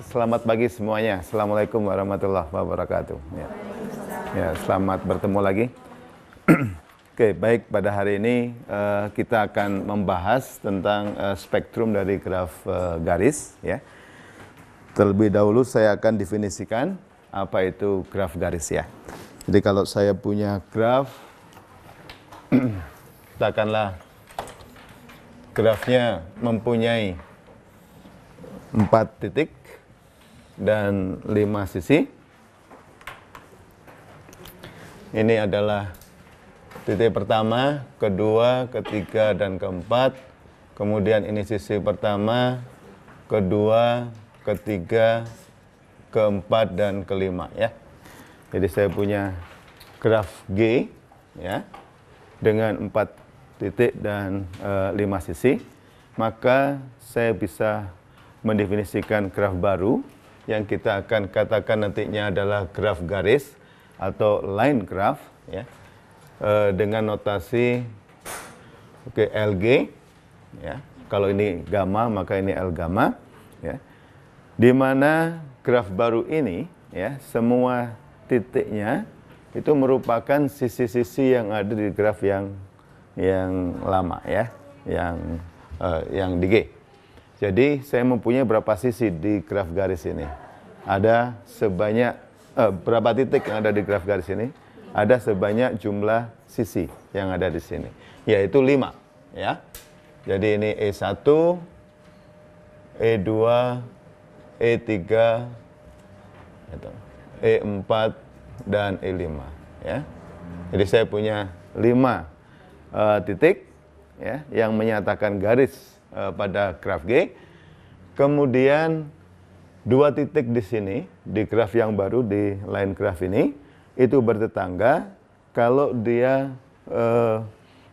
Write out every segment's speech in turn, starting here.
selamat pagi semuanya. Assalamualaikum warahmatullahi wabarakatuh. Ya, selamat bertemu lagi. Oke, baik, pada hari ini kita akan membahas tentang spektrum dari graf garis. Ya. Terlebih dahulu saya akan definisikan apa itu graf garis ya. Jadi kalau saya punya graf, katakanlah grafnya mempunyai 4 titik dan 5 sisi. Ini adalah titik pertama, kedua, ketiga, dan keempat. Kemudian ini sisi pertama, kedua, ketiga, keempat, dan kelima ya. Jadi saya punya graf G ya dengan 4 titik dan 5 sisi. Maka saya bisa mendefinisikan graf baru yang kita akan katakan nantinya adalah graf garis atau line graph ya, dengan notasi LG ya. Kalau ini gamma maka ini L gamma ya. Di mana graf baru ini ya, semua titiknya itu merupakan sisi-sisi yang ada di graf yang lama ya, yang di G. Jadi saya mempunyai berapa sisi di graf garis ini? Ada sebanyak berapa titik yang ada di graf garis ini? Ada sebanyak jumlah sisi yang ada di sini, yaitu 5 ya. Jadi ini E1, E2, E3, E4 dan E5 ya. Jadi saya punya 5 titik ya yang menyatakan garis pada graf G. Kemudian 2 titik di sini di graf yang baru di line graph ini itu bertetangga kalau dia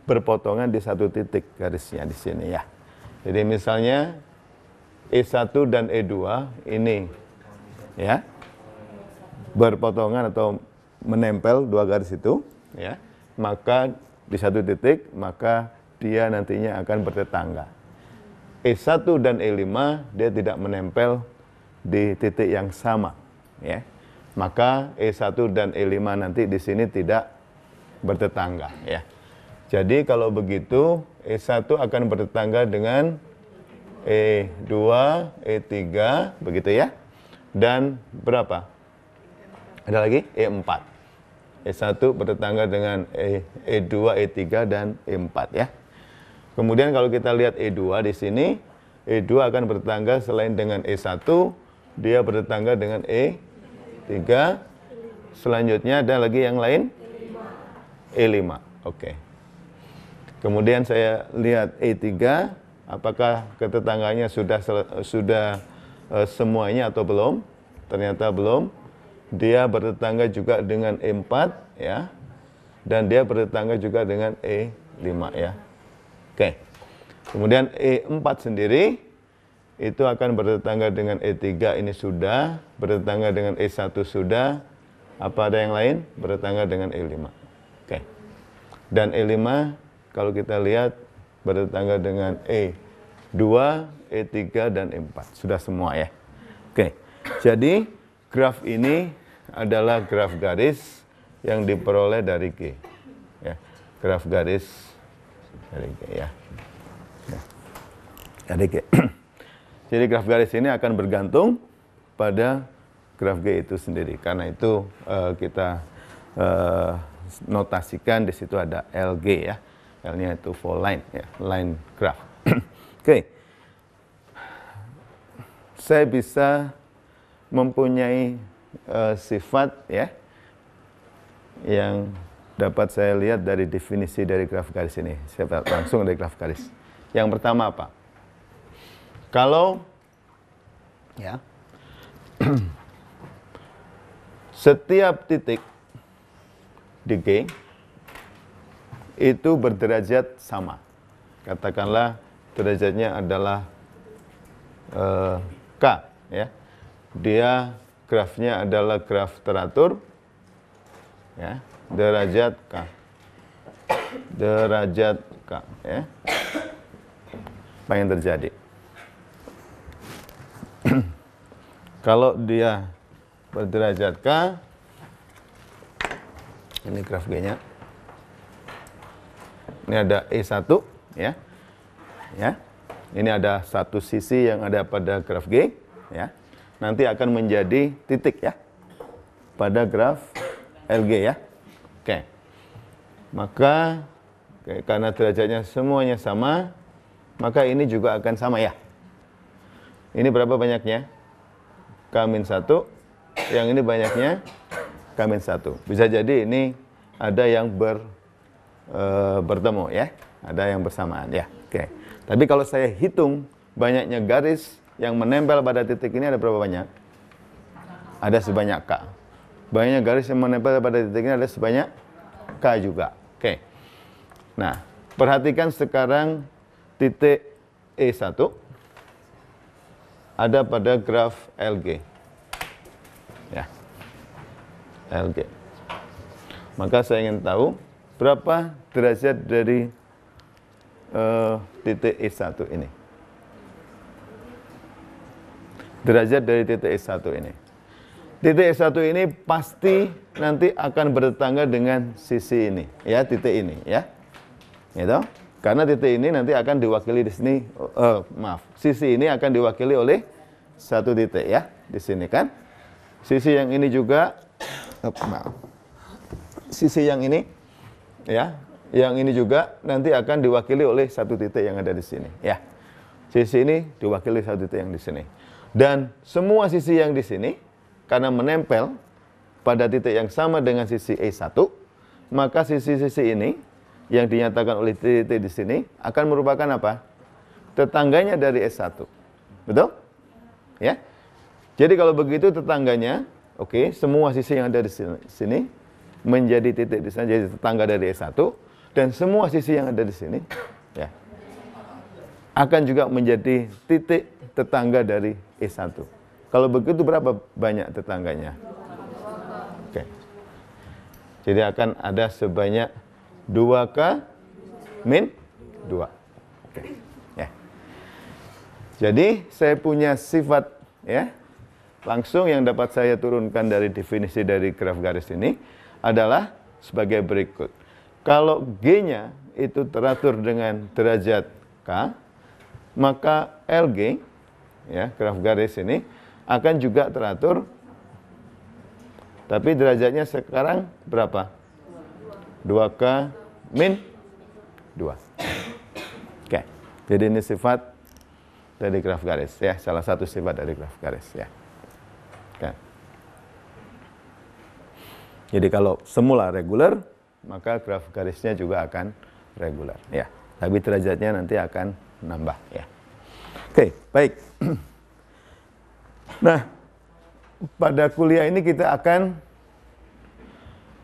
berpotongan di 1 titik garisnya di sini ya. Jadi misalnya E1 dan E2 ini ya berpotongan atau menempel 2 garis itu ya, maka di 1 titik maka dia nantinya akan bertetangga. E1 dan E5 dia tidak menempel di titik yang sama ya. Maka E1 dan E5 nanti di sini tidak bertetangga ya. Jadi kalau begitu E1 akan bertetangga dengan E2, E3 begitu ya. Dan berapa? Ada lagi E4. E1 bertetangga dengan E2, E3 dan E4 ya. Kemudian kalau kita lihat E2 di sini, E2 akan bertetangga selain dengan E1, dia bertetangga dengan E3. Selanjutnya ada lagi yang lain? E5. Oke. Kemudian saya lihat E3, apakah ketetangganya sudah semuanya atau belum? Ternyata belum. Dia bertetangga juga dengan E4 ya. Dan dia bertetangga juga dengan E5 ya. Oke. Kemudian E4 sendiri itu akan bertetangga dengan E3, ini sudah, bertetangga dengan E1 sudah. Apa ada yang lain? Bertetangga dengan E5. Oke. Dan E5 kalau kita lihat bertetangga dengan E2, E3 dan E4. Sudah semua ya. Oke. Jadi graf ini adalah graf garis yang diperoleh dari G. Ya. Graf garis dari G ya. Dari G. Jadi graf garis ini akan bergantung pada graf G itu sendiri. Karena itu kita notasikan di situ ada LG ya. L-nya itu for line ya, line graph. Oke. Saya bisa mempunyai sifat ya yang dapat saya lihat dari definisi dari graf garis ini. Saya langsung dari graf garis. Yang pertama apa? Kalau ya setiap titik di G itu berderajat sama. Katakanlah derajatnya adalah K ya. Dia grafnya adalah graf teratur ya, derajat K. Derajat K ya. Apa yang terjadi? Kalau dia berderajat K, ini graf G-nya. Ini ada E1 ya. Ya. Ini ada satu sisi yang ada pada graf G ya. Nanti akan menjadi titik ya pada graf LG ya. Oke. Maka karena derajatnya semuanya sama, maka ini juga akan sama ya. Ini berapa banyaknya? K-1, yang ini banyaknya K-1. Bisa jadi ini ada yang bertemu ya, ada yang bersamaan ya. Oke. Tapi kalau saya hitung banyaknya garis yang menempel pada titik ini ada berapa banyak? Ada sebanyak K. Banyaknya garis yang menempel pada titik ini ada sebanyak K juga. Oke. Nah, perhatikan sekarang titik E1 ada pada graf LG. Ya. LG. Maka saya ingin tahu berapa derajat dari titik E1 ini. Derajat dari titik E1 ini. Titik E1 ini pasti nanti akan bertetangga dengan sisi ini, ya, titik ini, ya. Gitu. Karena titik ini nanti akan diwakili di sini, sisi ini akan diwakili oleh satu titik ya, di sini kan. Sisi yang ini juga, sisi yang ini, ya, yang ini juga nanti akan diwakili oleh satu titik yang ada di sini, ya. Sisi ini diwakili satu titik yang di sini. Dan semua sisi yang di sini, karena menempel pada titik yang sama dengan sisi E1, maka sisi-sisi ini yang dinyatakan oleh titik di sini akan merupakan apa? Tetangganya dari S1. Betul? Ya. Jadi kalau begitu tetangganya, oke, semua sisi yang ada di sini menjadi titik di sana, jadi tetangga dari S1, dan semua sisi yang ada di sini ya akan juga menjadi titik tetangga dari E1. Kalau begitu berapa banyak tetangganya? Oke. Jadi akan ada sebanyak 2K min 2. Oke. Ya. Jadi saya punya sifat ya, langsung yang dapat saya turunkan dari definisi dari graf garis ini adalah sebagai berikut. Kalau G-nya itu teratur dengan derajat K, maka LG ya, graf garis ini akan juga teratur, tapi derajatnya sekarang berapa? 2K min 2. Oke. Jadi ini sifat dari graf garis ya, salah satu sifat dari graf garis ya. Oke. Jadi kalau semula reguler, maka graf garisnya juga akan reguler ya. Tapi derajatnya nanti akan nambah ya. Oke, baik. Nah, pada kuliah ini kita akan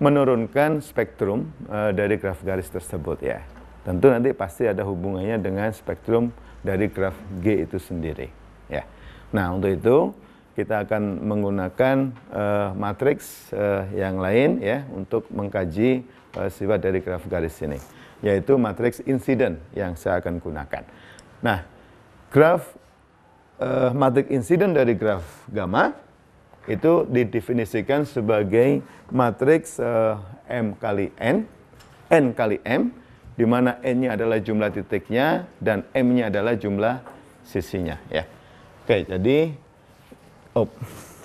menurunkan spektrum dari graf garis tersebut ya. Tentu nanti pasti ada hubungannya dengan spektrum dari graf G itu sendiri ya. Nah, untuk itu kita akan menggunakan matriks yang lain ya untuk mengkaji sifat dari graf garis ini, yaitu matriks insiden yang saya akan gunakan. Nah, matriks insiden dari graf gamma itu didefinisikan sebagai matriks M kali N kali M, di mana N-nya adalah jumlah titiknya dan M-nya adalah jumlah sisinya ya. Oke, jadi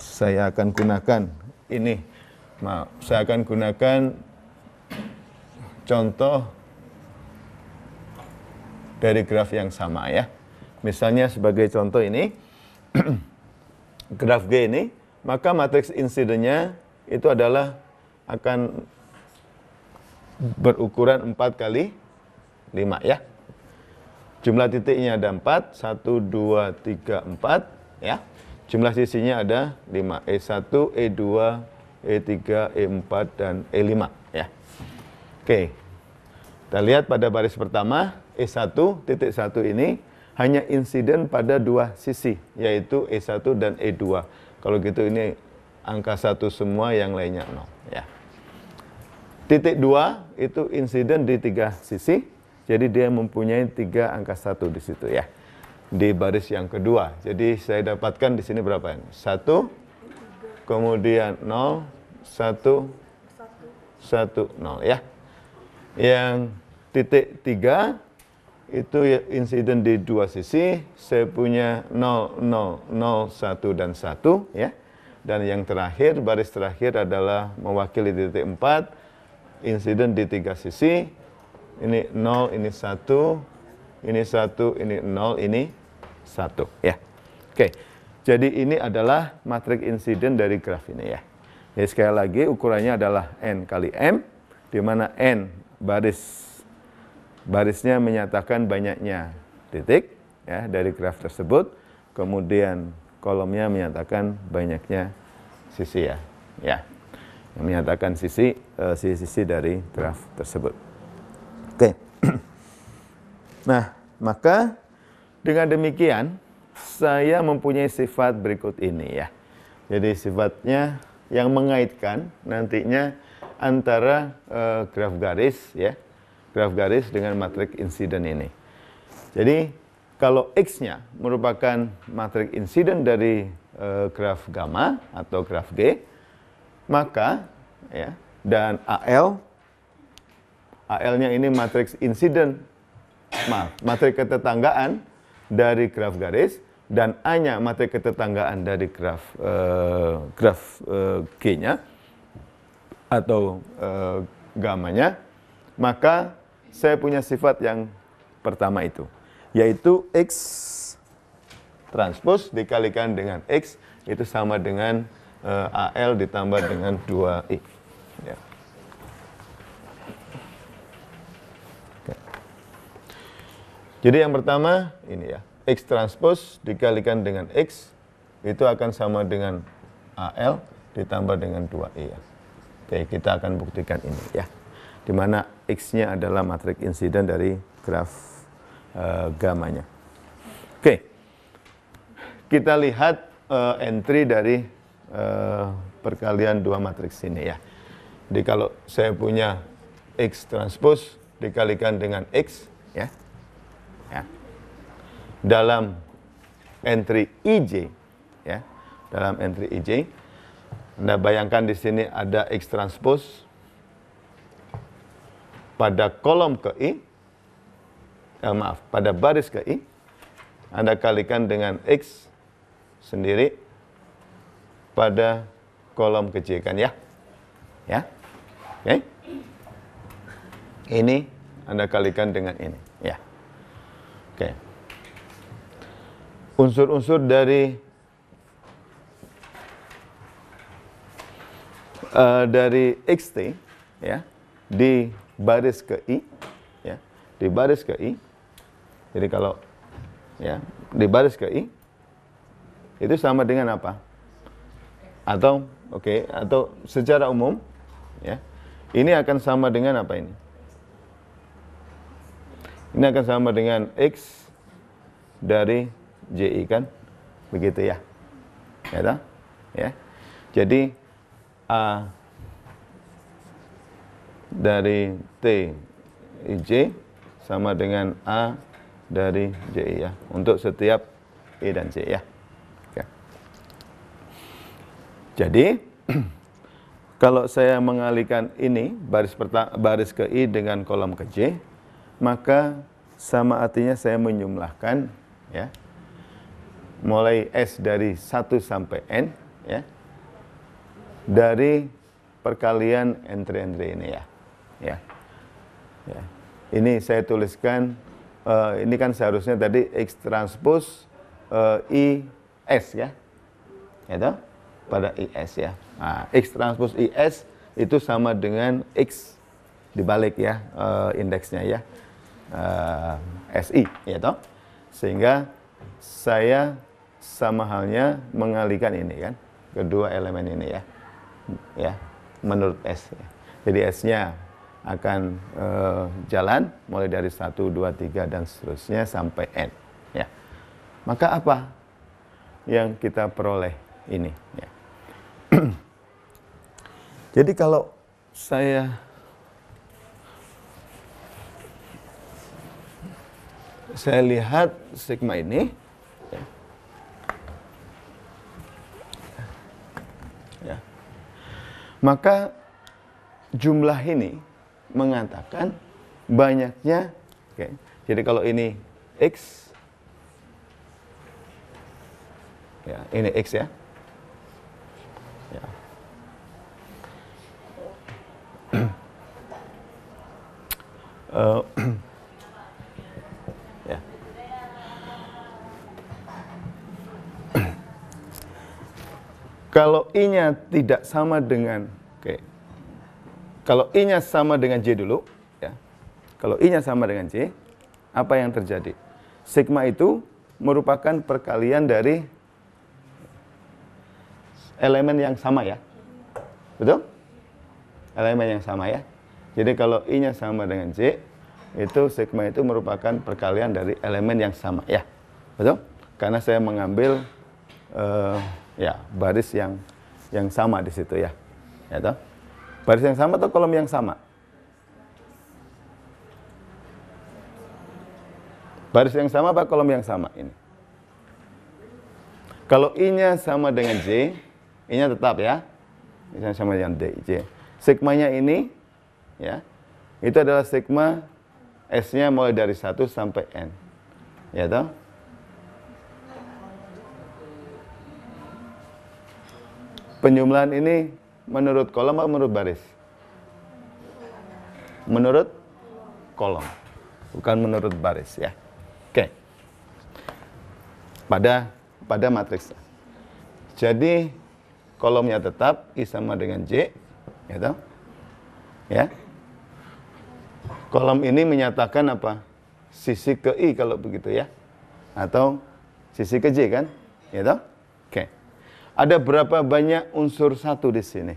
saya akan gunakan ini. Saya akan gunakan contoh dari graf yang sama ya. Misalnya sebagai contoh ini graf G ini, maka matriks insidennya itu adalah akan berukuran 4 kali 5 ya. Jumlah titiknya ada 4, 1, 2, 3, 4 ya. Jumlah sisinya ada 5, E1, E2, E3, E4, dan E5 ya. Oke, kita lihat pada baris pertama, E1, titik 1 ini hanya insiden pada 2 sisi, yaitu E1 dan E2. Kalau gitu ini angka 1 semua, yang lainnya 0 ya. Titik 2 itu insiden di 3 sisi, jadi dia mempunyai 3 angka 1 di situ ya. di baris yang kedua. Jadi saya dapatkan di sini berapa ini? 1, kemudian 0, 1, 1, 0 ya. Yang titik 3 itu ya insiden di dua sisi. Saya punya 0, 0, 0, 1 dan 1 ya. Dan yang terakhir, baris terakhir adalah mewakili titik 4, insiden di 3 sisi. Ini 0, ini 1, ini 1, ini 0, ini 1 ya. Oke. Jadi ini adalah matriks insiden dari graf ini ya. Jadi sekali lagi ukurannya adalah N kali M, di mana N barisnya menyatakan banyaknya titik ya dari graf tersebut, kemudian kolomnya menyatakan banyaknya sisi ya. Ya. Yang menyatakan sisi dari graf tersebut. Oke. Nah, maka dengan demikian saya mempunyai sifat berikut ini ya. Jadi sifatnya yang mengaitkan nantinya antara graf garis ya. Graf garis dengan matriks insiden ini. Jadi kalau X-nya merupakan matriks insiden dari graf gamma atau graf G, maka ya, dan AL-nya ini matriks insiden, matriks ketetanggaan dari graf garis, dan A-nya matriks ketetanggaan dari graf G-nya atau gamma-nya, maka saya punya sifat yang pertama itu, yaitu X transpose dikalikan dengan X itu sama dengan AL ditambah dengan 2I. Ya. Oke. Jadi yang pertama ini ya, X transpose dikalikan dengan X itu akan sama dengan AL ditambah dengan 2I ya. Oke, kita akan buktikan ini ya. Di mana X-nya adalah matriks insiden dari graf gamanya. Oke, kita lihat entry dari perkalian dua matriks ini ya. Jadi kalau saya punya X transpose dikalikan dengan X ya, dalam entry IJ ya, dalam entry IJ, Anda bayangkan di sini ada X transpose pada kolom ke I, pada baris ke I, Anda kalikan dengan X sendiri pada kolom ke J kan ya? Ya? Oke? Ini Anda kalikan dengan ini ya. Oke. Unsur-unsur dari XT ya di baris ke I ya, di baris ke I. Jadi kalau ya di baris ke I itu sama dengan apa? Atau atau secara umum ya, ini akan sama dengan apa ini? Ini akan sama dengan X dari JI kan? Begitu ya. Ya toh? Ya. Jadi A dari T IJ sama dengan A dari JI ya, untuk setiap I dan J ya. Oke. Jadi kalau saya mengalihkan ini baris ke I dengan kolom ke J, maka sama artinya saya menjumlahkan ya, mulai S dari 1 sampai N ya, dari perkalian entry-entry ini ya. Ya. Ya. Ini saya tuliskan, ini kan seharusnya tadi X transpose IS ya. Itu pada IS ya. Nah, X transpose IS itu sama dengan X dibalik ya, indeksnya ya. SI ya toh. Sehingga saya sama halnya mengalihkan ini kan, kedua elemen ini ya. Ya, menurut S ya. Jadi S-nya akan jalan mulai dari 1, 2, 3 dan seterusnya sampai N ya. Maka apa yang kita peroleh ini ya. Jadi kalau saya lihat sigma ini, ya, maka jumlah ini mengatakan banyaknya, oke. Jadi kalau ini X, ya, ini X ya. Ya. Ya. Kalau I-nya tidak sama dengan, oke. Kalau I-nya sama dengan J dulu, ya. Kalau I-nya sama dengan J, apa yang terjadi? Sigma itu merupakan perkalian dari elemen yang sama ya. Betul? Elemen yang sama ya. Jadi kalau I-nya sama dengan J, itu sigma itu merupakan perkalian dari elemen yang sama ya. Betul? Karena saya mengambil ya baris yang sama di situ ya. Ya toh? Baris yang sama atau kolom yang sama? Baris yang sama apa kolom yang sama ini? Kalau I-nya sama dengan J, I-nya tetap ya. I-nya sama dengan J. Sigmanya ini ya, itu adalah sigma S-nya mulai dari 1 sampai N. Ya toh? Penjumlahan ini menurut kolom atau menurut baris? Menurut kolom, bukan menurut baris ya. Oke. Pada matriks. Jadi kolomnya tetap I sama dengan J, ya toh? Ya. Kolom ini menyatakan apa? Sisi ke I kalau begitu ya. Atau sisi ke J kan? Ya toh? Oke. Ada berapa banyak unsur satu di sini?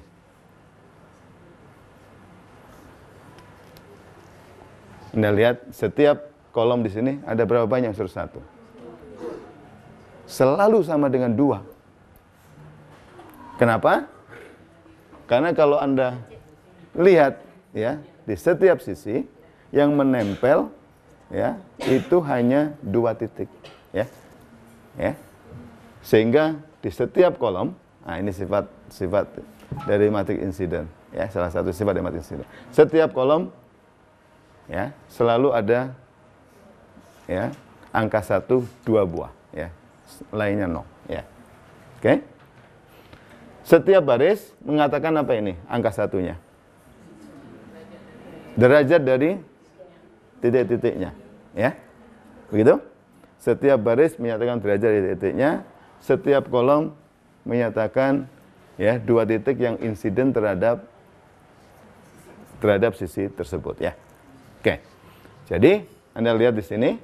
Anda lihat setiap kolom di sini ada berapa banyak unsur satu? Selalu sama dengan 2. Kenapa? Karena kalau Anda lihat ya, di setiap sisi yang menempel ya, itu hanya 2 titik ya. Ya. Sehingga di setiap kolom, nah ini sifat dari matriks insiden ya, salah satu sifat dari matriks insiden. Setiap kolom ya, selalu ada ya, angka 1 2 buah ya. Lainnya 0 ya. Oke? Setiap baris mengatakan apa ini? Angka satunya. Derajat dari titik-titiknya ya. Begitu? Setiap baris menyatakan derajat dari titiknya, setiap kolom menyatakan ya 2 titik yang insiden terhadap sisi tersebut ya. Oke. Jadi, Anda lihat di sini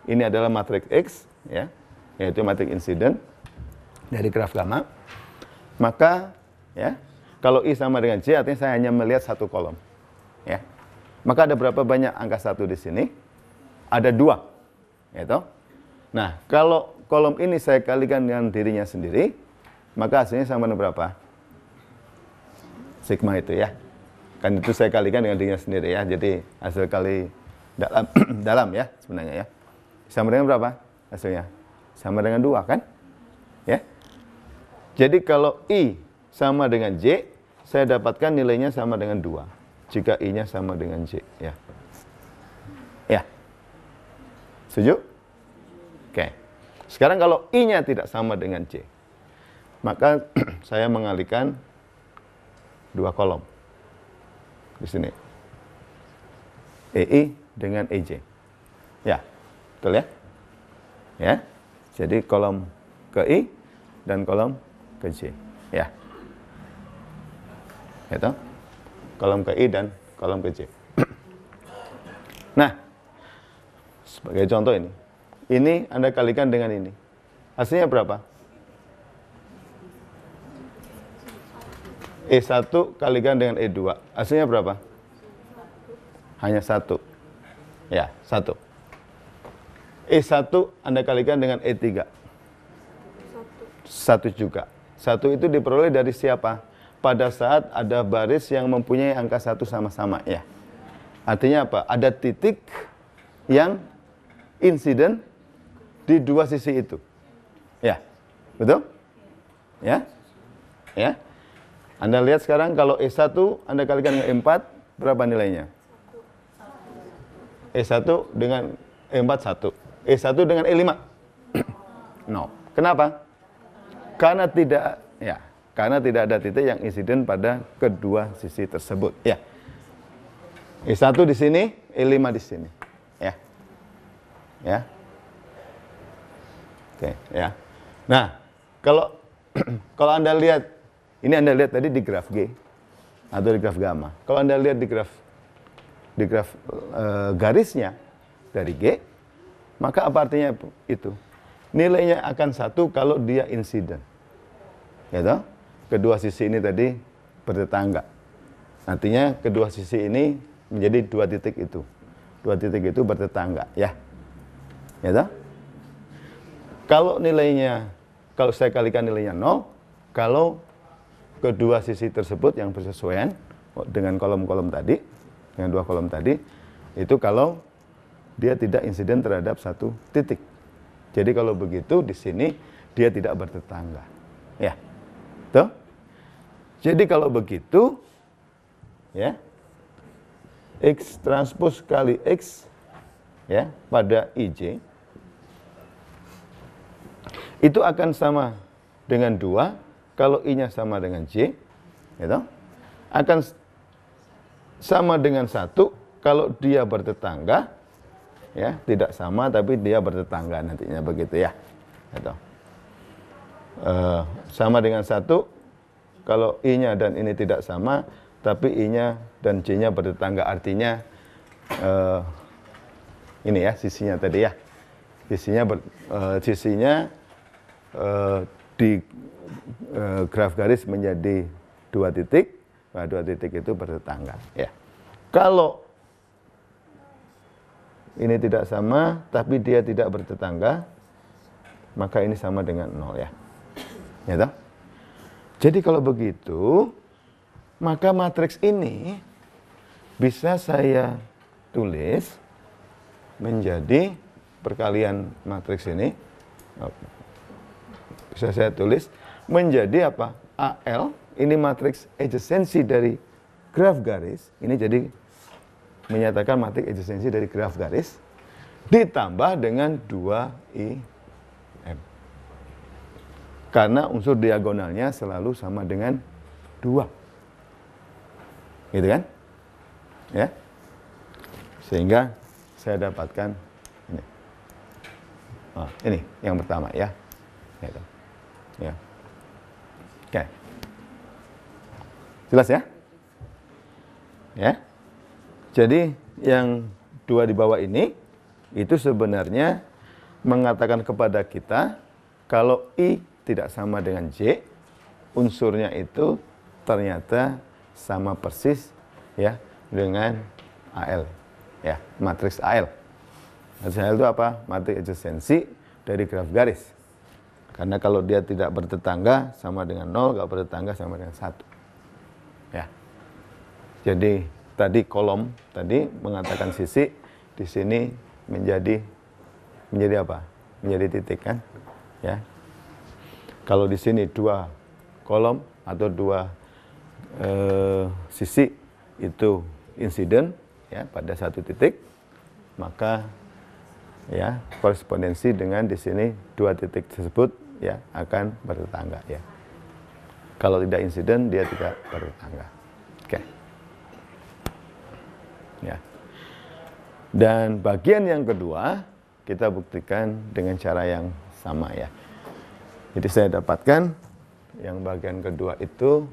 ini adalah matriks X ya, yaitu matriks insiden dari graf gamma. Maka ya, kalau I sama dengan J artinya saya hanya melihat 1 kolom. Ya. Maka ada berapa banyak angka 1 di sini? Ada 2. Ya toh? Nah, kalau kolom ini saya kalikan dengan dirinya sendiri, maka hasilnya sama dengan berapa? Sigma itu ya. Kan itu saya kalikan dengan dirinya sendiri ya. Jadi hasil kali dalam ya sebenarnya ya. Sama dengan berapa hasilnya? Sama dengan 2 kan? Ya. Jadi kalau I sama dengan J, saya dapatkan nilainya sama dengan 2. Jika I-nya sama dengan J ya. Ya. Setuju? Oke. Sekarang kalau I-nya tidak sama dengan J, maka saya mengalihkan 2 kolom di sini. EI dengan EJ. Ya, betul ya? Ya. Jadi kolom ke I dan kolom ke J. Ya. Itu. Kolom ke I dan kolom ke J. Nah, sebagai contoh ini. Ini Anda kalikan dengan ini. Hasilnya berapa? E1 kalikan dengan E2. Hasilnya berapa? Hanya 1. Ya, 1. E1 Anda kalikan dengan E3. 1 juga. 1 itu diperoleh dari siapa? Pada saat ada baris yang mempunyai angka 1 sama-sama. Ya. Artinya apa? Ada titik yang insiden di dua sisi itu. Ya, betul? Ya, ya. Anda lihat sekarang kalau E1 Anda kalikan dengan E4, berapa nilainya? E1 dengan E4 1. E1 dengan E5 no. Kenapa? Karena tidak ada titik yang insiden pada kedua sisi tersebut. Ya. E1 di sini, E5 di sini. Ya. Ya. Oke, ya. Nah, kalau Anda lihat, ini Anda lihat tadi di graf G atau di graf gamma. Kalau Anda lihat di graf garisnya dari G, maka apa artinya itu? Nilainya akan 1 kalau dia insiden. Ya toh? Kedua sisi ini tadi bertetangga. Artinya kedua sisi ini menjadi dua titik itu. Dua titik itu bertetangga, ya. Ya toh? Kalau saya kalikan nilainya 0, kalau kedua sisi tersebut yang bersesuaian dengan kolom-kolom tadi, dengan dua kolom tadi, itu kalau dia tidak insiden terhadap satu titik. Jadi kalau begitu di sini dia tidak bertetangga. Ya. Tuh. Jadi kalau begitu, ya, X transpos kali X, ya, pada IJ itu akan sama dengan 2 kalau I-nya sama dengan J, gitu. Akan sama dengan 1 kalau dia bertetangga, ya, tidak sama tapi dia bertetangga nantinya, begitu ya, gitu. Sama dengan 1 kalau I-nya dan ini tidak sama tapi I-nya dan J-nya bertetangga, artinya ini ya sisinya tadi ya, sisinya di graf garis menjadi dua titik, nah dua titik itu bertetangga. Ya. Kalau ini tidak sama, tapi dia tidak bertetangga, maka ini sama dengan 0 ya. Ya toh? Jadi kalau begitu, maka matriks ini bisa saya tulis menjadi perkalian matriks ini. Bisa saya tulis menjadi apa? AL, ini matriks adjacensi dari graf garis, ini jadi menyatakan matriks adjacensi dari graf garis, ditambah dengan 2IM. Karena unsur diagonalnya selalu sama dengan 2. Gitu kan? Ya. Sehingga saya dapatkan ini. Oh, ini yang pertama ya. Gitu. Ya. Oke. Jelas ya? Ya. Jadi yang 2 di bawah ini itu sebenarnya mengatakan kepada kita kalau I tidak sama dengan J, unsurnya itu ternyata sama persis ya dengan AL. Ya, matriks AL. Matriks AL itu apa? Matriks adjacensi dari graf garis. Karena kalau dia tidak bertetangga sama dengan 0, kalau bertetangga sama dengan 1. Ya. Jadi tadi kolom tadi mengatakan sisi, di sini menjadi apa? Menjadi titik kan? Ya. Kalau di sini 2 kolom atau 2 sisi itu insiden ya pada satu titik, maka ya korespondensi dengan di sini 2 titik tersebut ya akan bertetangga ya. Kalau tidak insiden dia tidak bertetangga. Oke. Ya. Dan bagian yang kedua kita buktikan dengan cara yang sama ya. Jadi saya dapatkan yang bagian kedua itu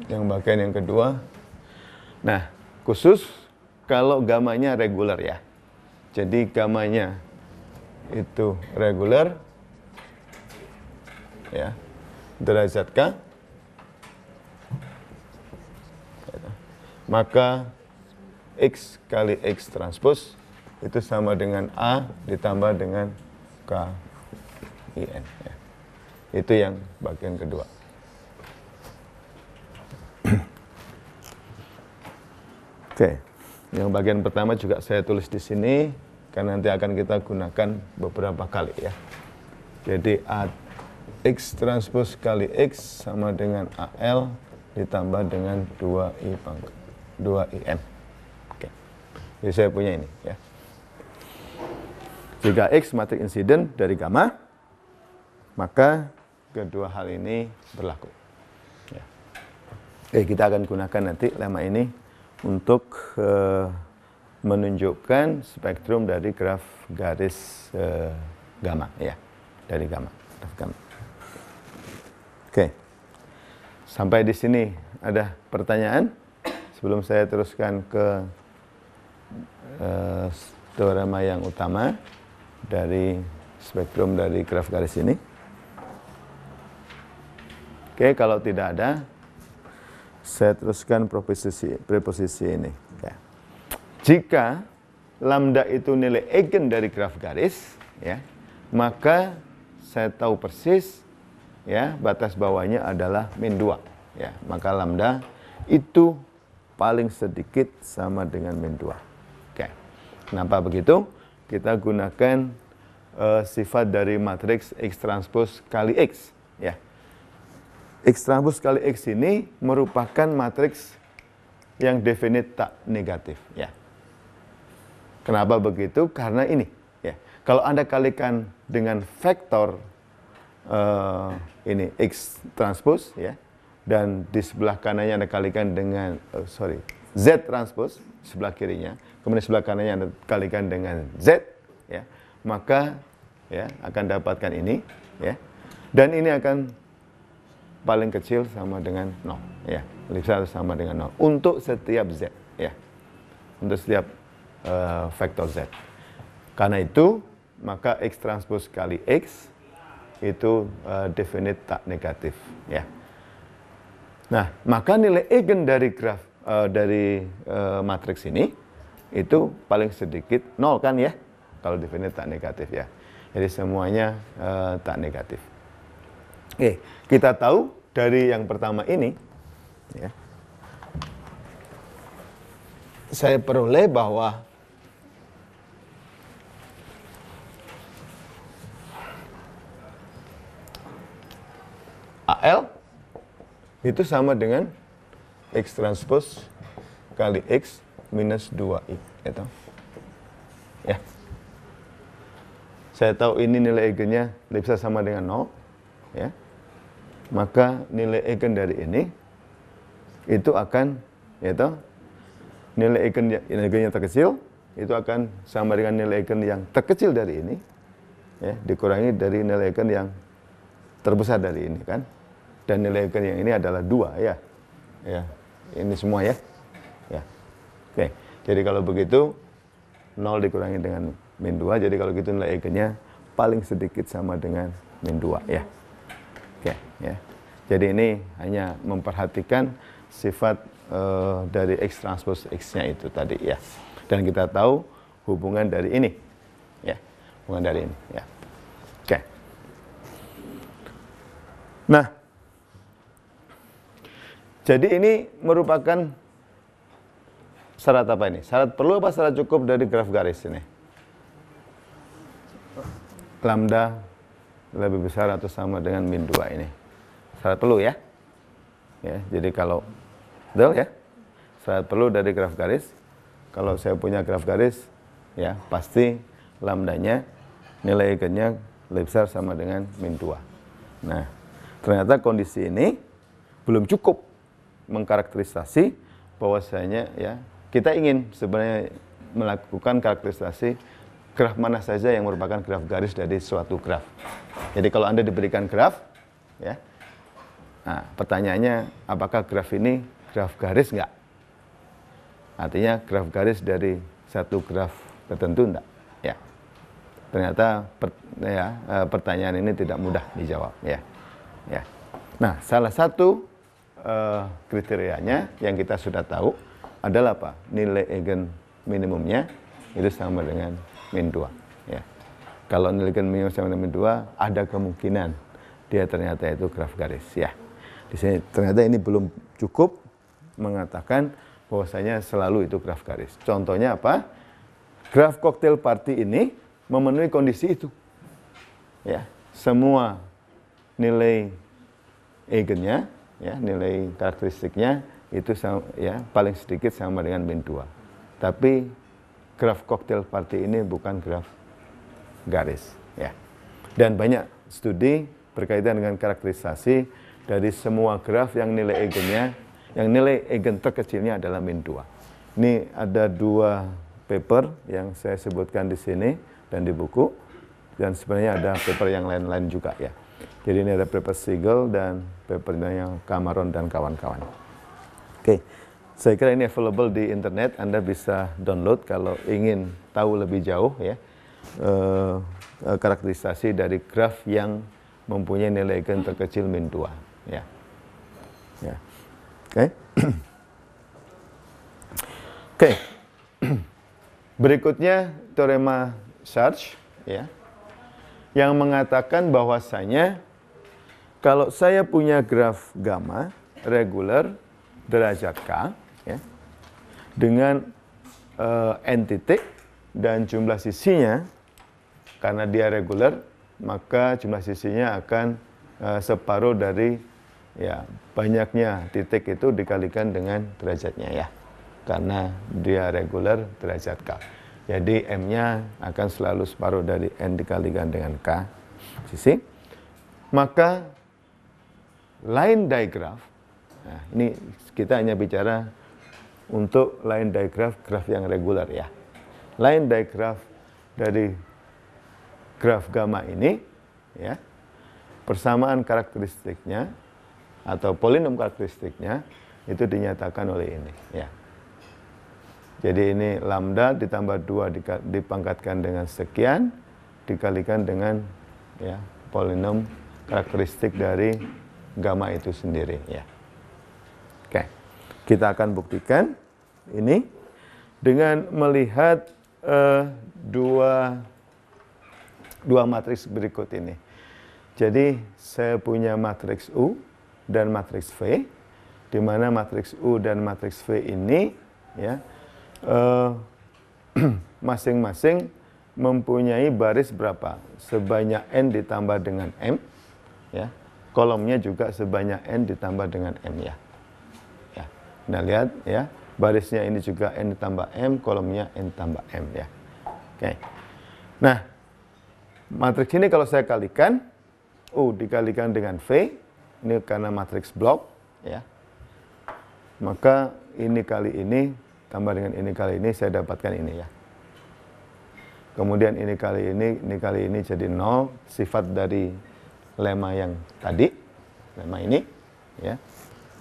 yang bagian yang kedua. Nah, khusus kalau gamanya reguler ya. Jadi gamanya itu reguler ya. Derajat K. Maka X kali X transpos itu sama dengan A ditambah dengan KIN ya. Itu yang bagian kedua. Oke, yang bagian pertama juga saya tulis di sini karena nanti akan kita gunakan beberapa kali ya. Jadi X transpos kali X sama dengan AL ditambah dengan 2IN. Oke. Jadi saya punya ini ya. Jika X matriks insiden dari gamma, maka kedua hal ini berlaku. Ya. Oke, kita akan gunakan nanti lemma ini untuk menunjukkan spektrum dari graf garis gamma ya, dari gamma, graf gamma. Oke, sampai di sini ada pertanyaan sebelum saya teruskan ke teorema yang utama dari spektrum dari graf garis ini. Oke, kalau tidak ada, saya teruskan preposisi ini. Oke. Jika lambda itu nilai eigen dari graf garis, ya, maka saya tahu persis, ya, batas bawahnya adalah min 2. Ya, maka lambda itu paling sedikit sama dengan min 2. Oke. Kenapa begitu? Kita gunakan sifat dari matriks X transpos kali X. Ya. X transpos kali X ini merupakan matriks yang definite tak negatif. Ya. Kenapa begitu? Karena ini. Ya. Kalau Anda kalikan dengan vektor ini X transpos, ya, dan di sebelah kanannya Anda kalikan dengan Z transpos sebelah kirinya, kemudian sebelah kanannya Anda kalikan dengan Z, ya, maka ya akan dapatkan ini, ya, dan ini akan paling kecil sama dengan 0, ya, besar sama dengan 0 untuk setiap Z, ya, untuk setiap vektor Z. Karena itu maka X transpos kali X itu definite tak negatif, ya. Nah, maka nilai eigen dari graf matriks ini itu paling sedikit 0 kan ya, kalau definite tak negatif ya. Jadi semuanya tak negatif. Oke, kita tahu dari yang pertama ini, ya, saya peroleh bahwa AL itu sama dengan X transpos kali X minus 2I. Gitu. Ya. Saya tahu ini nilai eigennya bisa sama dengan 0. Ya. Maka nilai eigen dari ini itu akan, yaitu nilai eigennya terkecil itu akan sama dengan nilai eigen yang terkecil dari ini, ya, dikurangi dari nilai eigen yang terbesar dari ini kan, dan nilai eigen yang ini adalah 2 ya, ya, ini semua ya, ya, oke. Jadi kalau begitu 0 dikurangi dengan min 2, jadi kalau gitu nilai eigennya paling sedikit sama dengan min 2 ya. Oke, ya. Jadi ini hanya memperhatikan sifat dari X transpos X-nya itu tadi ya. Dan kita tahu hubungan dari ini. Ya, hubungan dari ini ya. Oke. Nah, jadi ini merupakan syarat apa ini? Syarat perlu apa syarat cukup dari graf garis ini? Lambda lebih besar atau sama dengan min 2 ini. Syarat perlu ya. Ya, jadi kalau betul ya. Syarat perlu dari graf garis. Kalau saya punya graf garis, ya pasti lambdanya nilai eigennya lebih besar sama dengan min 2. Nah, ternyata kondisi ini belum cukup mengkarakterisasi bahwasanya ya kita ingin sebenarnya melakukan karakterisasi graf mana saja yang merupakan graf garis dari suatu graf. Jadi kalau Anda diberikan graf, ya, nah pertanyaannya apakah graf ini graf garis enggak? Artinya graf garis dari satu graf tertentu enggak? Ya. Ternyata pertanyaan ini tidak mudah dijawab, ya. Ya. Nah, salah satu kriterianya yang kita sudah tahu adalah apa? Nilai eigen minimumnya itu sama dengan min 2. Ya. Kalau nilai eigen minimum sama dengan min 2, ada kemungkinan dia ternyata itu graf garis. Ya. Di sini ternyata ini belum cukup mengatakan bahwasanya selalu itu graf garis. Contohnya apa? Graf cocktail party ini memenuhi kondisi itu. Ya, semua nilai eigennya, ya, nilai karakteristiknya itu ya, paling sedikit sama dengan min 2. Tapi graf cocktail party ini bukan graf garis, ya. Dan banyak studi berkaitan dengan karakterisasi dari semua graf yang nilai eigennya, yang nilai eigen terkecilnya adalah min 2. Ini ada 2 paper yang saya sebutkan di sini dan di buku, dan sebenarnya ada paper yang lain-lain juga, ya. Jadi ini ada paper Siegel dan papernya Cameron dan kawan-kawan. Oke, saya kira ini available di internet, Anda bisa download kalau ingin tahu lebih jauh, ya, karakterisasi dari graf yang mempunyai nilai eigen terkecil min 2, ya. Ya. Oke. Oke. Berikutnya teorema Church, ya, yang mengatakan bahwasanya kalau saya punya graf gamma regular derajat K, ya, dengan n titik dan jumlah sisinya, karena dia regular, maka jumlah sisinya akan separuh dari, ya, banyaknya titik itu dikalikan dengan derajatnya, ya, karena dia regular derajat K. Jadi M-nya akan selalu separuh dari N dikalikan dengan K sisi. Maka line digraph, nah ini kita hanya bicara untuk line digraph, graf yang regular, ya. Line digraph dari graf gamma ini, ya, persamaan karakteristiknya atau polinom karakteristiknya itu dinyatakan oleh ini, ya. Jadi ini lambda ditambah 2 dipangkatkan dengan sekian dikalikan dengan, ya, polinom karakteristik dari gamma itu sendiri, ya. Oke. Kita akan buktikan ini dengan melihat dua matriks berikut ini. Jadi saya punya matriks U dan matriks V, di mana matriks U dan matriks V ini, ya, masing-masing mempunyai baris berapa? Sebanyak N ditambah dengan M, ya. Kolomnya juga sebanyak N ditambah dengan M, ya. Ya. Nah, lihat, ya, barisnya ini juga N ditambah M, kolomnya N tambah M, ya. Oke. Nah, matriks ini kalau saya kalikan, U dikalikan dengan V, ini karena matriks blok, ya. Maka ini kali ini tambah dengan ini kali ini, saya dapatkan ini, ya. Kemudian ini kali ini jadi 0, sifat dari lemma yang tadi, lemma ini, ya.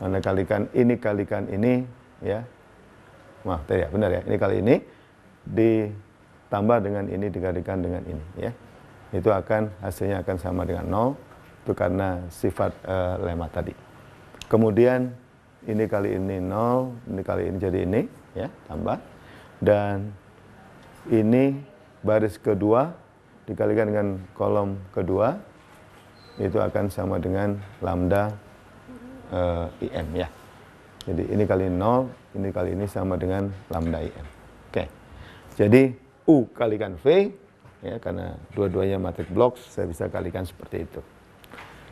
Anda kalikan ini, ya. Maaf, ya, benar, ya. Ini kali ini ditambah dengan ini dikalikan dengan ini, ya. Itu hasilnya akan sama dengan 0, itu karena sifat lemma tadi. Kemudian ini kali ini 0, ini kali ini jadi ini, ya, tambah. Dan ini baris kedua dikalikan dengan kolom kedua, itu akan sama dengan lambda IM, ya. Jadi ini kali 0, ini kali ini sama dengan lambda IM. Oke. Jadi U kalikan V, ya, karena dua-duanya matriks blok, saya bisa kalikan seperti itu.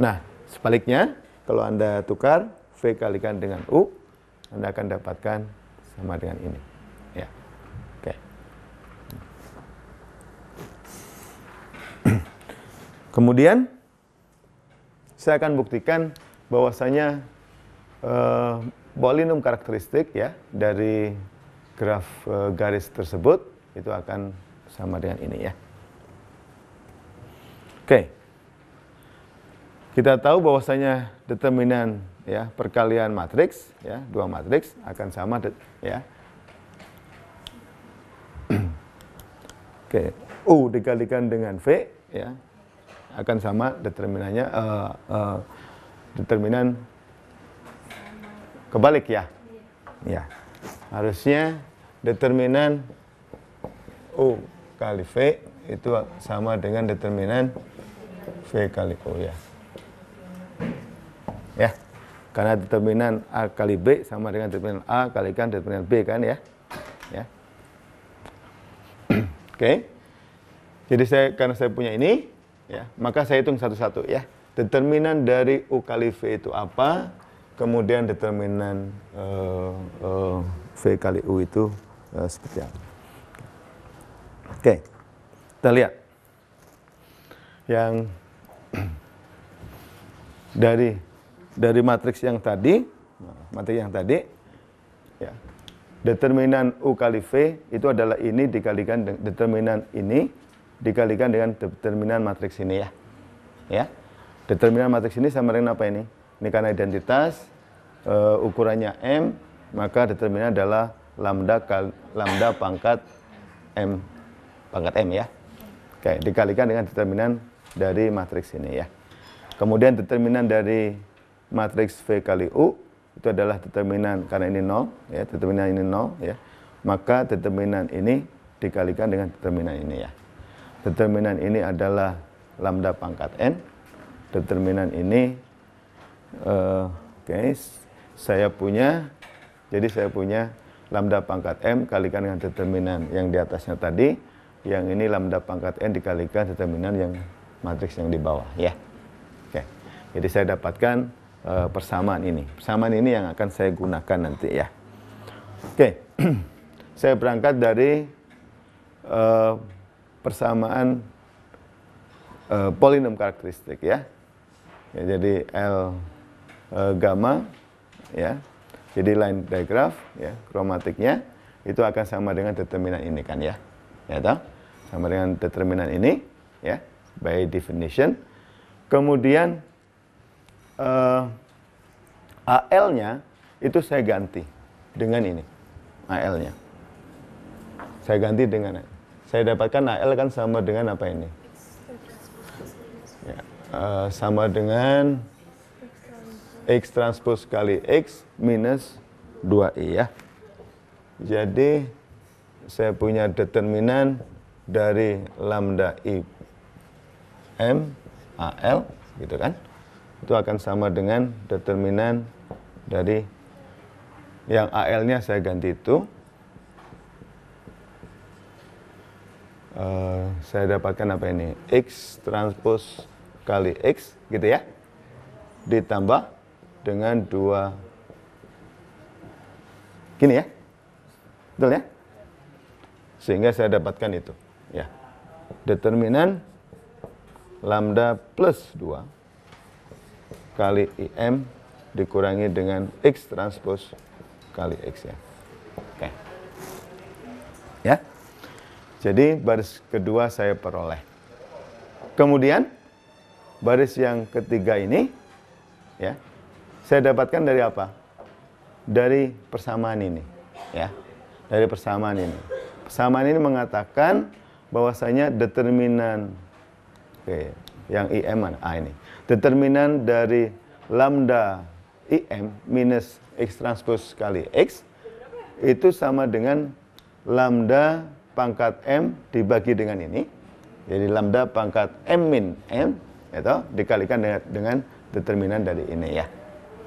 Nah, sebaliknya, kalau Anda tukar V kalikan dengan U, Anda akan dapatkan sama dengan ini, ya. Oke. Kemudian saya akan buktikan bahwasanya polinom karakteristik, ya, dari graf garis tersebut itu akan sama dengan ini, ya. Oke. Kita tahu bahwasanya determinan, ya, perkalian matriks, ya, dua matriks akan sama, ya. Oke, U dikalikan dengan V, ya, akan sama determinannya, determinan kebalik, ya. Ya. Harusnya determinan U kali V itu sama dengan determinan V kali U, ya. Ya. Karena determinan A kali B sama dengan determinan A kalikan determinan B kan ya. Ya. Oke. Jadi karena saya punya ini, ya, maka saya hitung satu-satu ya. Determinan dari U kali V itu apa? Kemudian determinan V kali U itu seperti apa? Oke. Kita lihat. Yang dari matriks yang tadi, ya, determinan U kali V itu adalah ini dikalikan determinan ini dikalikan dengan determinan matriks ini ya. Ya. Determinan matriks ini sama dengan apa ini? Ini karena identitas ukurannya M, maka determinan adalah lambda pangkat M ya. Oke, dikalikan dengan determinan dari matriks ini ya. Kemudian determinan dari matriks V kali U itu adalah determinan karena ini 0 ya, determinan ini 0 ya. Maka determinan ini dikalikan dengan determinan ini ya. Determinan ini adalah lambda pangkat N. Determinan ini saya punya lambda pangkat M kalikan dengan determinan yang di atasnya tadi, yang ini lambda pangkat N dikalikan determinan yang matriks yang di bawah ya. Oke. Jadi saya dapatkan persamaan ini. Persamaan ini yang akan saya gunakan nanti ya. Oke. Saya berangkat dari persamaan polinom karakteristik ya. Jadi L gamma ya. Jadi line diagraph ya, kromatiknya itu akan sama dengan determinan ini kan ya. Ya toh? Sama dengan determinan ini ya, by definition. Kemudian AL-nya itu saya ganti dengan ini. AL-nya. Saya ganti dengan saya dapatkan AL kan sama dengan apa ini? Ya, sama dengan X transpose kali X minus 2I ya. Jadi saya punya determinan dari lambda I M AL gitu kan. Itu akan sama dengan determinan dari yang AL-nya saya ganti itu. Saya dapatkan apa ini? X transpose kali X gitu ya. Ditambah dengan 2 gini ya. Betul ya? Sehingga saya dapatkan itu ya. Determinan lambda plus 2 kali IM dikurangi dengan X transpose kali X ya. Oke. Ya. Jadi baris kedua saya peroleh. Kemudian baris yang ketiga ini ya, saya dapatkan dari apa? Dari persamaan ini ya. Dari persamaan ini. Persamaan ini mengatakan bahwasanya determinan yang IM mana? Ini. Determinan dari lambda IM minus X transpose kali X itu sama dengan lambda pangkat M dibagi dengan ini. Jadi lambda pangkat M min M itu dikalikan dengan determinan dari ini ya.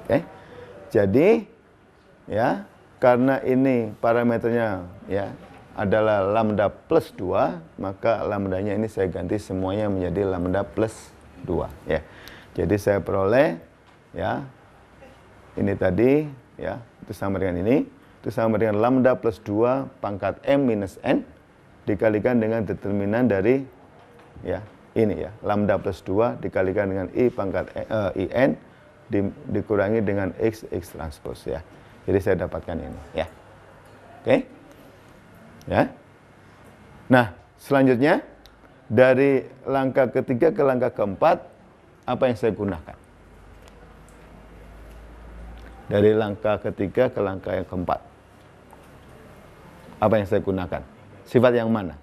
Oke. Jadi ya, karena ini parameternya ya adalah lambda plus 2, maka lambdanya ini saya ganti semuanya menjadi lambda plus 2 ya. Jadi saya peroleh ya, ini tadi ya, itu sama dengan ini, itu sama dengan lambda plus 2 pangkat M minus N dikalikan dengan determinan dari ya ini ya, lambda plus 2 dikalikan dengan I pangkat IN dikurangi dengan X transpose ya. Jadi saya dapatkan ini ya. Oke. Ya. Nah, selanjutnya dari langkah ketiga ke langkah keempat apa yang saya gunakan? Dari langkah ketiga ke langkah yang keempat. Apa yang saya gunakan? Sifat yang mana?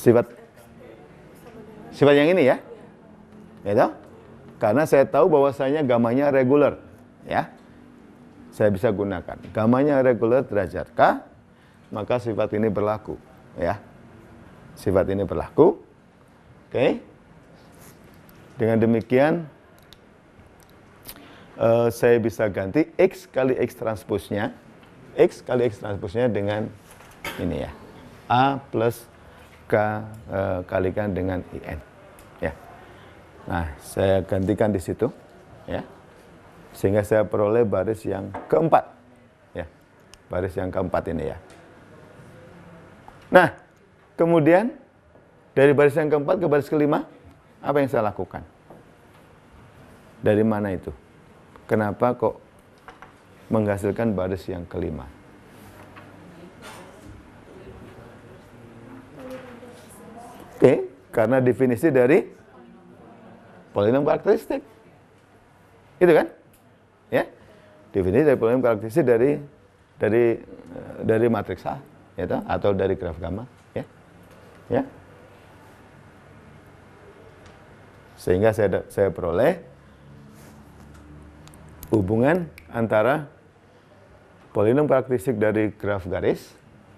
Sifat yang ini ya. Ya, karena saya tahu bahwasanya gamanya regular, ya. Saya bisa gunakan. Gamanya regular derajat K, maka sifat ini berlaku, ya. Sifat ini berlaku. Oke. Dengan demikian saya bisa ganti X kali X transposnya dengan ini ya, A plus K kalikan dengan IN ya. Nah, saya gantikan di situ ya, sehingga saya peroleh baris yang keempat ya, baris yang keempat ini ya. Nah, kemudian dari baris yang keempat ke baris kelima, apa yang saya lakukan? Dari mana itu? Kenapa kok menghasilkan baris yang kelima? Oke, karena definisi dari polinom karakteristik. Itu kan? Ya. Definisi dari polinom karakteristik dari matriks A, ya, atau dari graf gamma, ya. Ya. Sehingga saya peroleh hubungan antara polinom karakteristik dari graf garis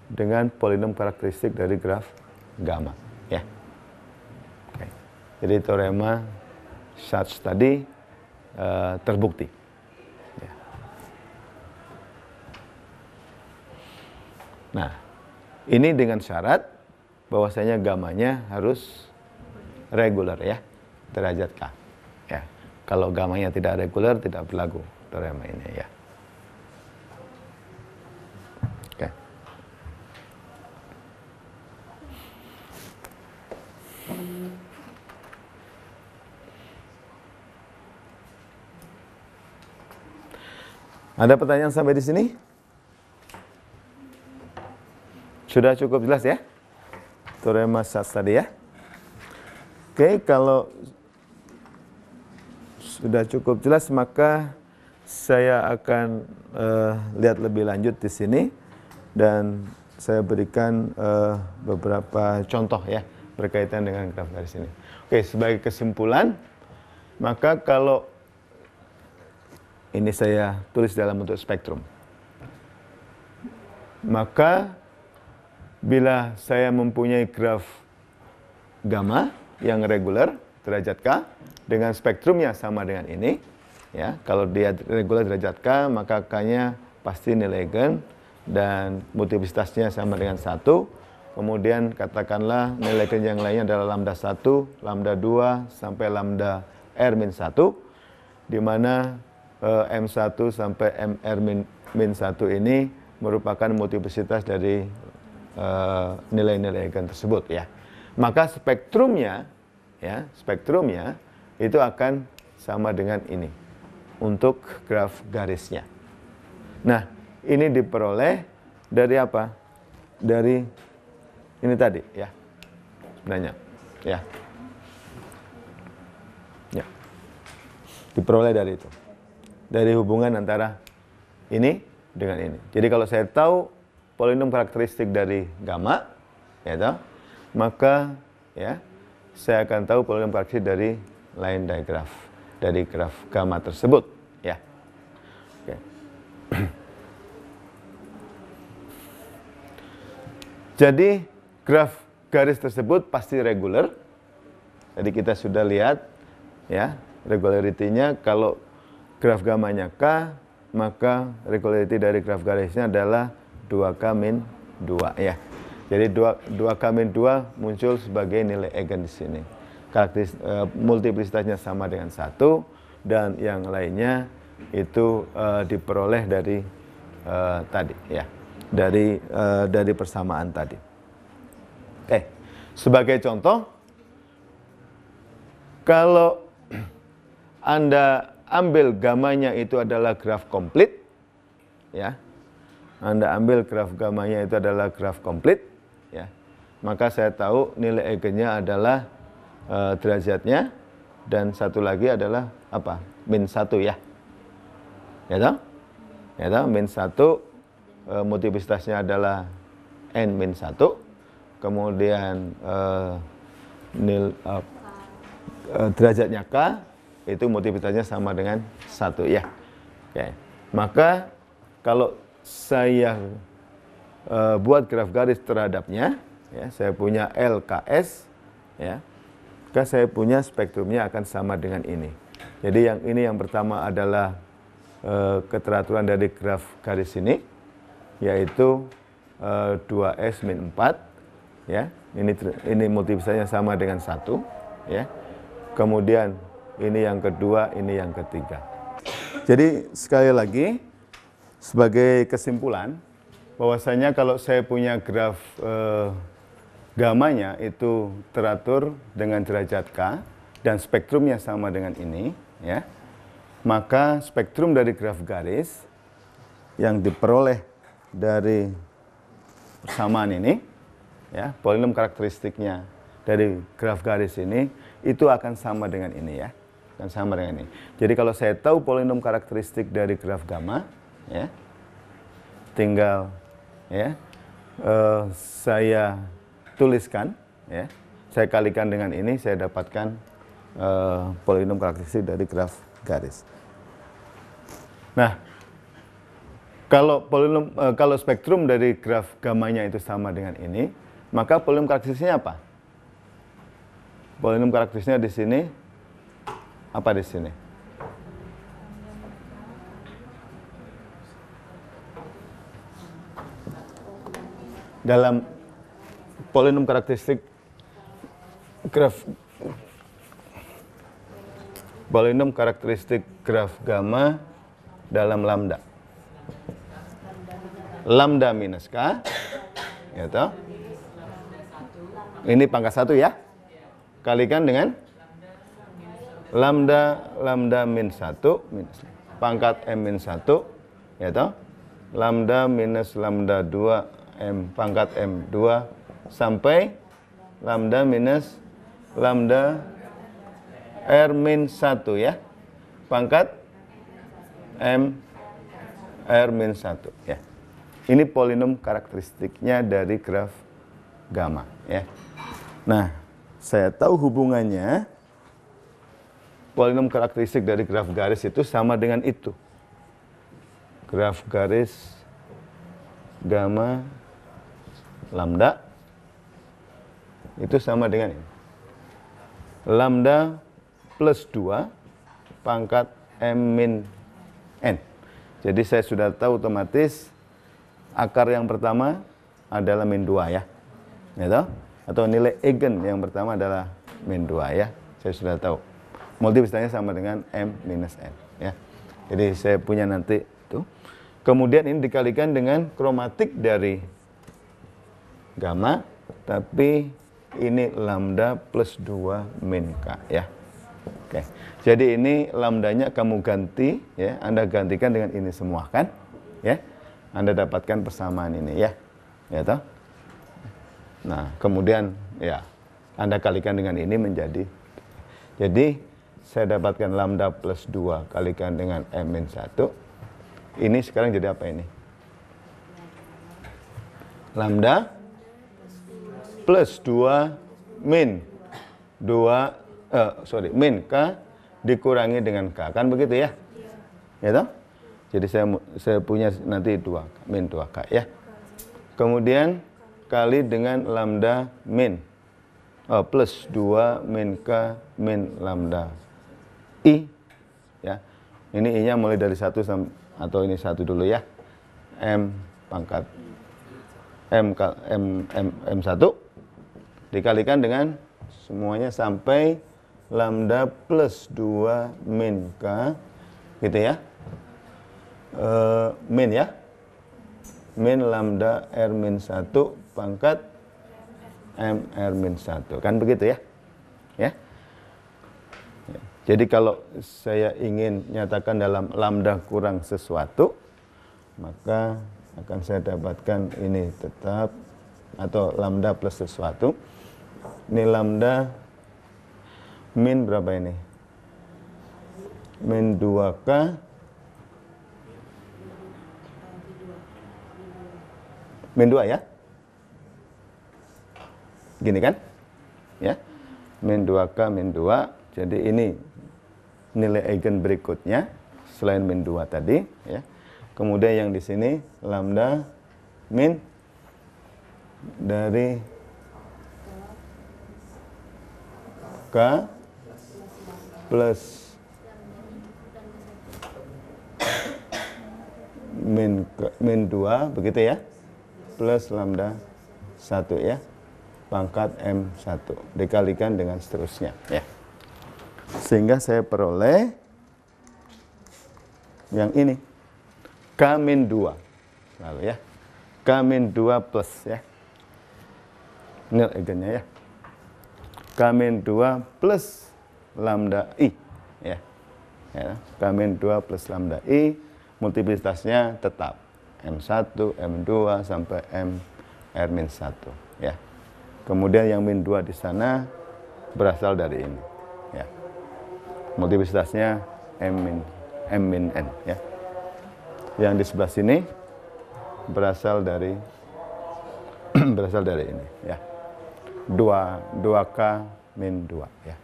dengan polinom karakteristik dari graf gamma, ya. Oke. Jadi teorema Schacht tadi terbukti. Ya. Nah, ini dengan syarat bahwasanya gamanya harus reguler ya, derajat K. Ya. Kalau gamanya tidak reguler, tidak berlaku teorema ini ya. Oke. Ada pertanyaan sampai di sini? Sudah cukup jelas ya? Teorema Schacht tadi ya. Oke, kalau sudah cukup jelas maka saya akan lihat lebih lanjut di sini dan saya berikan beberapa contoh ya berkaitan dengan graf garis ini. Oke, sebagai kesimpulan, maka kalau ini saya tulis dalam bentuk spektrum, maka bila saya mempunyai graf gamma yang reguler derajat K dengan spektrumnya sama dengan ini, ya, kalau dia reguler derajat K maka K-nya pasti nilai eigen dan multiplisitasnya sama dengan 1. Kemudian katakanlah nilai eigen yang lainnya adalah lambda 1, lambda 2 sampai lambda R-1, di mana M1 sampai MR-1 ini merupakan multiplisitas dari nilai-nilai eigen tersebut ya. Maka spektrumnya itu akan sama dengan ini untuk graf garisnya. Nah, ini diperoleh dari apa? Dari ini tadi ya. Sebenarnya ya. Ya. Diperoleh dari itu. Dari hubungan antara ini dengan ini. Jadi kalau saya tahu polinom karakteristik dari gamma, ya, maka ya saya akan tahu polinom karakteristik dari line digraph, dari graf gamma tersebut, ya. Oke. Jadi graf garis tersebut pasti reguler. Jadi kita sudah lihat ya regularity-nya. Kalau graf gammanya K, maka regularity dari graf garisnya adalah 2K min 2 ya. Jadi 2K min 2 muncul sebagai nilai eigen di sini. Multiplisitasnya sama dengan 1 dan yang lainnya itu diperoleh dari tadi ya. Dari persamaan tadi. Oke. Sebagai contoh, kalau Anda ambil gammanya itu adalah graf komplit, ya. Anda ambil graf gammanya itu adalah graf komplit, ya. Maka saya tahu nilai eigennya adalah derajatnya dan satu lagi adalah apa? Min 1 ya. Ya toh? Ya toh, min 1 multiplisitasnya adalah n min 1. Kemudian derajatnya K itu multiplisitasnya sama dengan 1 ya. Oke. Maka kalau saya buat graf garis terhadapnya, ya, saya punya LKS, ya. maka saya punya spektrumnya akan sama dengan ini. Jadi yang ini yang pertama adalah keteraturan dari graf garis ini, yaitu 2S min 4, ya. Ini multiplikasinya sama dengan 1, ya. Kemudian ini yang kedua, ini yang ketiga. Jadi sekali lagi sebagai kesimpulan bahwasanya kalau saya punya graf gamanya itu teratur dengan derajat K dan spektrumnya sama dengan ini, ya, maka spektrum dari graf garis yang diperoleh dari persamaan ini, ya, polinom karakteristiknya dari graf garis ini itu akan sama dengan ini, ya, akan sama dengan ini. Jadi kalau saya tahu polinom karakteristik dari graf gamma, ya, tinggal, ya, saya tuliskan, ya, saya kalikan dengan ini, saya dapatkan polinom karakteristik dari graf garis. Nah, kalau spektrum dari graf gamanya itu sama dengan ini, maka polinom karakteristiknya apa? Polinom karakteristiknya di sini apa di sini? Dalam polinom karakteristik graf gamma dalam lambda. Lambda minus K, ya toh? Ini pangkat 1, ya. Kalikan dengan lambda min 1 minus pangkat M min 1, ya toh? Lambda minus lambda 2 M pangkat M2 sampai lambda minus lambda R min 1, ya. Pangkat M R min 1, ya. Ini polinom karakteristiknya dari graf gamma, ya. Nah, saya tahu hubungannya polinom karakteristik dari graf garis itu sama dengan itu. Graf garis gamma lambda itu sama dengan ini. Lambda plus 2 pangkat M min N. Jadi saya sudah tahu otomatis akar yang pertama adalah min 2, ya. Ya, atau nilai eigen yang pertama adalah min 2, ya. Saya sudah tahu. Multiplikasinya sama dengan M minus N, ya. Jadi saya punya nanti itu. Kemudian ini dikalikan dengan kromatik dari gamma, tapi ini lambda plus 2 min K, ya. Oke. Jadi ini lambdanya kamu ganti, ya. Anda gantikan dengan ini semua, kan? Ya. Anda dapatkan persamaan ini, ya. Ya toh? Nah, kemudian ya Anda kalikan dengan ini menjadi, jadi saya dapatkan lambda plus 2 kalikan dengan M min 1. Ini sekarang jadi apa ini? Lambda plus 2 min 2 min K dikurangi dengan K, kan begitu, ya? Ya toh? Jadi saya punya nanti 2 min 2K, ya. Kemudian kali dengan lambda min plus 2 min K min lambda I, ya. Ini I-nya mulai dari 1 atau ini 1 dulu, ya. M pangkat M1 dikalikan dengan semuanya sampai lambda plus 2 min K, gitu, ya. Min, ya, min lambda R min 1 pangkat M R min 1, kan begitu, ya. Ya. Jadi kalau saya ingin nyatakan dalam lambda kurang sesuatu, maka akan saya dapatkan ini tetap, atau lambda plus sesuatu. Ini lambda min berapa ini? Min 2K min 2, ya. Gini kan? Ya. Min 2K min 2. Jadi ini nilai eigen berikutnya selain min 2 tadi, ya. Kemudian yang di sini lambda min dari K K plus min 2, begitu ya, plus lambda 1 ya, pangkat M1 dikalikan dengan seterusnya ya. Sehingga saya peroleh yang ini K min 2 lalu ya, K min 2 plus ya, nil eigennya ya, K min 2 plus lambda I ya, K min 2 plus lambda I, multiplicitasnya tetap M1, M2 sampai MR-1 ya. Kemudian yang min 2 di sana berasal dari ini ya. Multiplicitasnya M min N ya. Yang di sebelah sini berasal dari ini ya. 2K min 2 ya.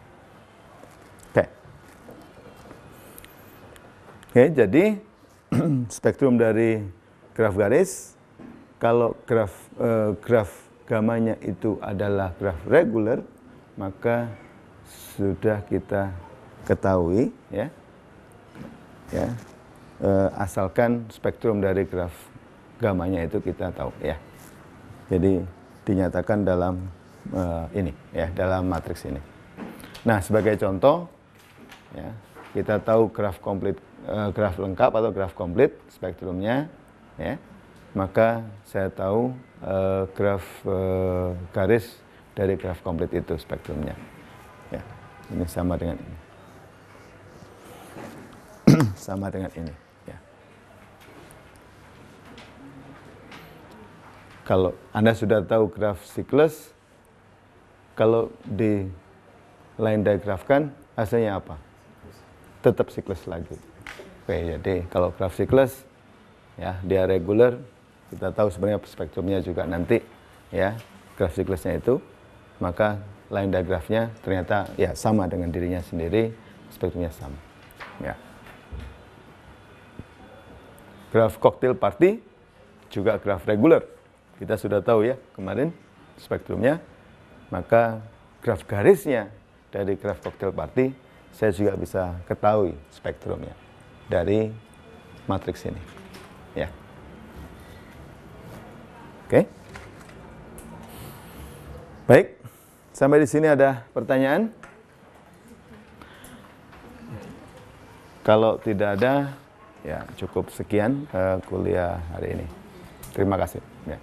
Oke, jadi spektrum dari graf garis, kalau graf gamanya itu adalah graf reguler, maka sudah kita ketahui ya, asalkan spektrum dari graf gamanya itu kita tahu ya. Jadi dinyatakan dalam ini ya, dalam matriks ini. Nah, sebagai contoh ya, kita tahu graf komplit, graf lengkap atau graf komplit spektrumnya ya, maka saya tahu graf garis dari graf komplit itu spektrumnya ya. Ini sama dengan ini. Sama dengan ini ya. Kalau Anda sudah tahu graf siklus, kalau di line diagrafkan hasilnya apa? Tetap siklus lagi. Oke, jadi kalau graf siklus ya, dia reguler, kita tahu sebenarnya spektrumnya juga nanti ya, graf siklusnya itu, maka line diagrafnya ternyata ya sama dengan dirinya sendiri, spektrumnya sama ya. Graf cocktail party juga graf reguler, kita sudah tahu ya kemarin spektrumnya, maka graf garisnya dari graf cocktail party saya juga bisa ketahui spektrumnya dari matriks ini ya. Oke. Baik, sampai di sini ada pertanyaan? Kalau tidak ada, ya cukup sekian kuliah hari ini. Terima kasih ya.